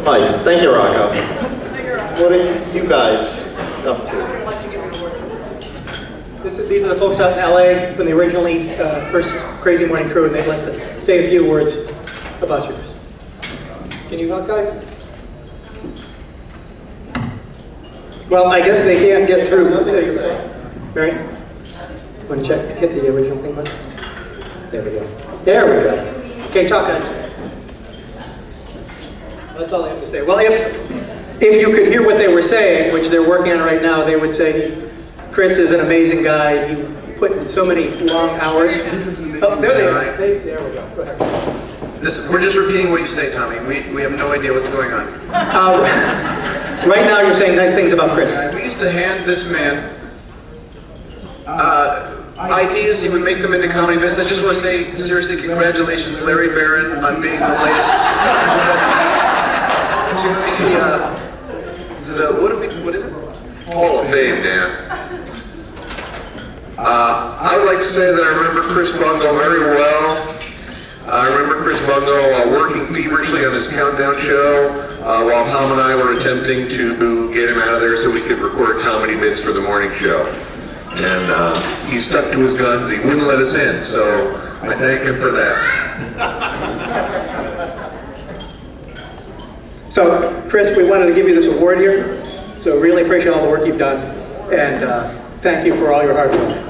Mike, thank you, Rocco. What are you guys up to? These are the folks out in LA from the originally first Crazy Morning crew, and they'd like to say a few words about yours. Can you help, guys? Well, I guess they can't get through. Mary, want to check? Hit the original thing button. There we go. There we go. Okay, talk, guys. That's all I have to say. Well, if you could hear what they were saying, which they're working on right now, they would say Chris is an amazing guy. He put in so many long hours. Oh, there they are. There we go. Go ahead. We're just repeating what you say, Tommy. We have no idea what's going on. Right now you're saying nice things about Chris. We used to hand this man ideas. He would make them into comedy bits. I just want to say, seriously, congratulations, Larry Barron, on being the latest to the what is it? Hall of Fame, Dan. I would like to say that I remember Chris Bungo very well. I remember Chris Bungo working feverishly on his countdown show while Tom and I were attempting to get him out of there so we could record comedy bits for the morning show. And he stuck to his guns. He wouldn't let us in, so I thank him for that. So, Chris, we wanted to give you this award here. So really appreciate all the work you've done, and thank you for all your hard work.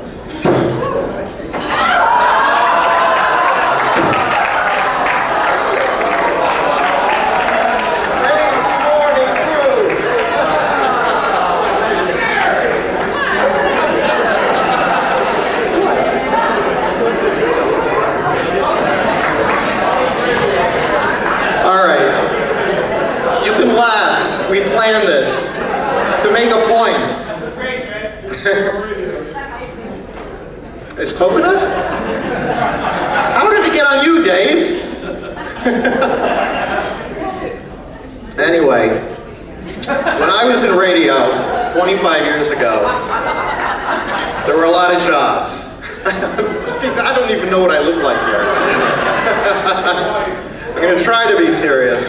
We planned this to make a point. It's coconut? How did it get on you, Dave? Anyway, when I was in radio 25 years ago, there were a lot of jobs. I don't even know what I look like here. I'm going to try to be serious.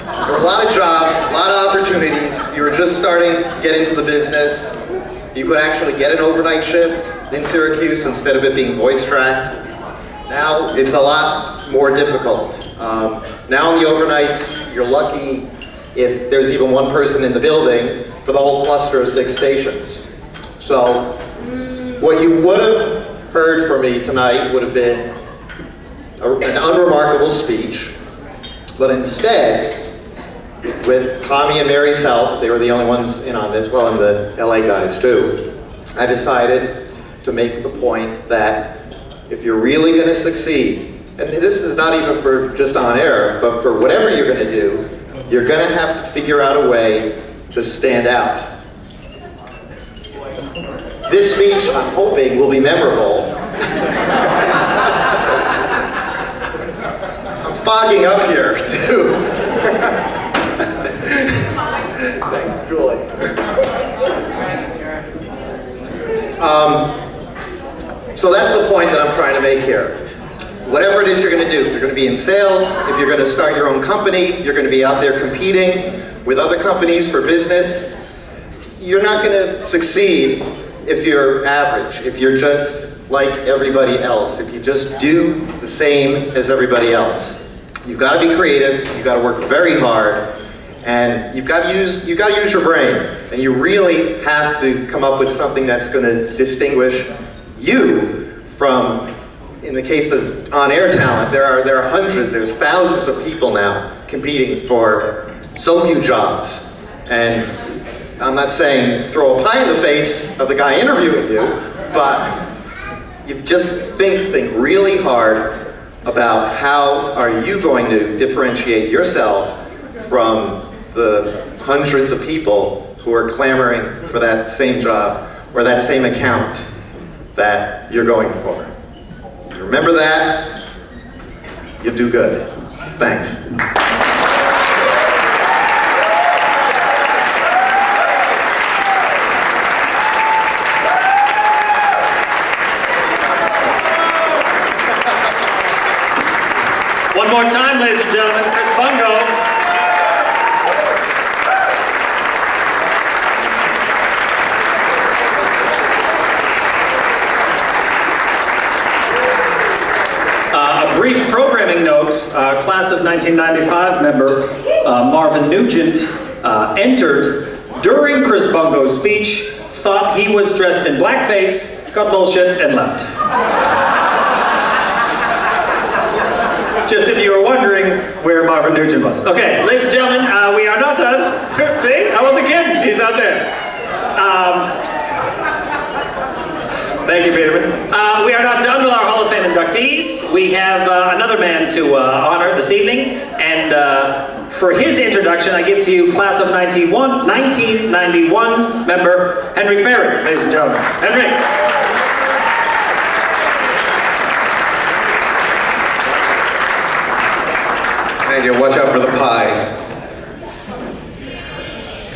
There were a lot of jobs, a lot of opportunities. You were just starting to get into the business. You could actually get an overnight shift in Syracuse instead of it being voice tracked. Now it's a lot more difficult. Now in the overnights, you're lucky if there's even one person in the building for the whole cluster of 6 stations. So what you would have heard from me tonight would have been an unremarkable speech, but instead, with Tommy and Mary's help, they were the only ones in on this, well, and the LA guys too, I decided to make the point that if you're really going to succeed, and this is not even for just on air, but for whatever you're going to do, you're going to have to figure out a way to stand out. This speech, I'm hoping, will be memorable. I'm fogging up here, too. Thanks, Julie. So that's the point that I'm trying to make here. Whatever it is you're going to do, if you're going to be in sales, if you're going to start your own company, you're going to be out there competing with other companies for business, you're not going to succeed if you're average, if you're just like everybody else, if you just do the same as everybody else. You've got to be creative, you've got to work very hard, and you've got to use your brain, and you really have to come up with something that's going to distinguish you from, in the case of on-air talent, there are hundreds, there's thousands of people now competing for so few jobs. And I'm not saying throw a pie in the face of the guy interviewing you, but you just think really hard about how are you going to differentiate yourself from the hundreds of people who are clamoring for that same job or that same account that you're going for. You remember that, you'll do good. Thanks. One more time, ladies and gentlemen, Chris Bungo. A brief programming note, class of 1995 member Marvin Nugent entered during Chris Bungo's speech, thought he was dressed in blackface, got bullshit, and left. Just if you were wondering where Marvin Nugent was. Okay, ladies and gentlemen, we are not done. See, I wasn't kidding, he's out there. Thank you, Peterman. We are not done with our Hall of Fame inductees. We have another man to honor this evening, and for his introduction, I give to you class of 1991 member Henry Ferry, ladies and gentlemen. Henry. Thank you. Watch out for the pie.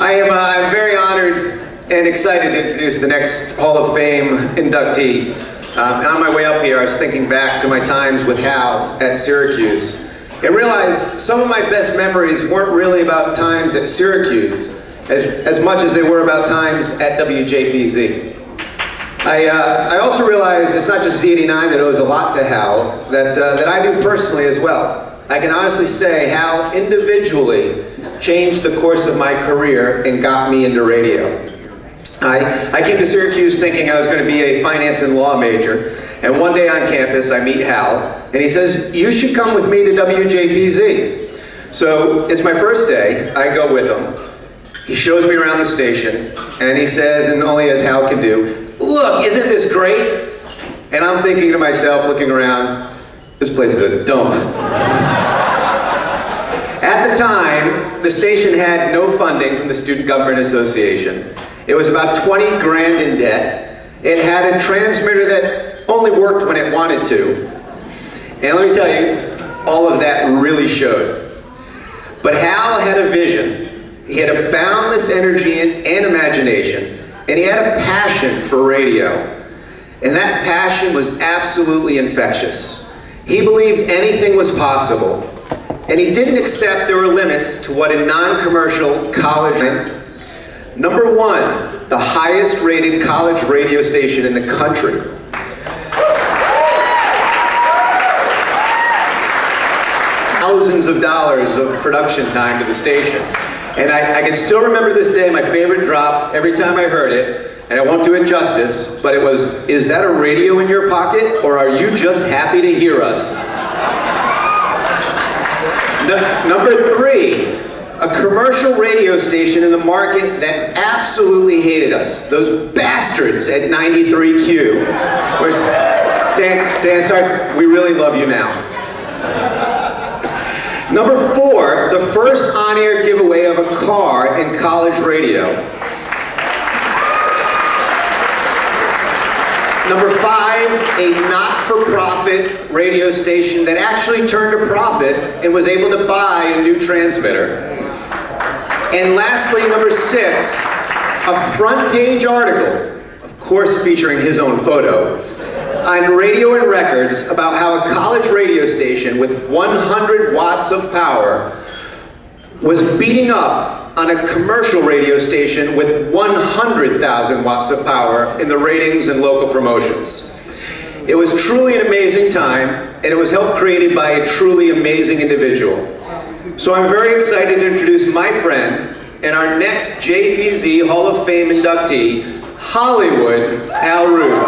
I'm very honored and excited to introduce the next Hall of Fame inductee. And on my way up here, I was thinking back to my times with Hal at Syracuse and realized some of my best memories weren't really about times at Syracuse as much as they were about times at WJPZ. I also realized it's not just Z89 that owes a lot to Hal, that I do personally as well. I can honestly say Hal individually changed the course of my career and got me into radio. I came to Syracuse thinking I was going to be a finance and law major, and one day on campus I meet Hal, and he says, "You should come with me to WJPZ." So it's my first day, I go with him. He shows me around the station, and he says, and only as Hal can do, "Look, isn't this great?" And I'm thinking to myself, looking around, this place is a dump. At the time, the station had no funding from the Student Government Association. It was about 20 grand in debt. It had a transmitter that only worked when it wanted to. And let me tell you, all of that really showed. But Hal had a vision. He had a boundless energy and imagination. And he had a passion for radio. And that passion was absolutely infectious. He believed anything was possible. And he didn't accept there were limits to what a non-commercial college... Number one, the highest rated college radio station in the country. Thousands of dollars of production time to the station. And I can still remember this day, my favorite drop, every time I heard it, and I won't do it justice, but it was, "Is that a radio in your pocket, or are you just happy to hear us?" Number three, a commercial radio station in the market that absolutely hated us. Those bastards at 93Q. Dan, sorry, we really love you now. Number four, the first on-air giveaway of a car in college radio. Number five, a not-for-profit radio station that actually turned a profit and was able to buy a new transmitter. And lastly, number six, a front-page article, of course featuring his own photo, on Radio and Records about how a college radio station with 100 watts of power was beating up on a commercial radio station with 100,000 watts of power in the ratings and local promotions. It was truly an amazing time, and it was helped created by a truly amazing individual. So I'm very excited to introduce my friend and our next JPZ Hall of Fame inductee, Hollywood Al Rood.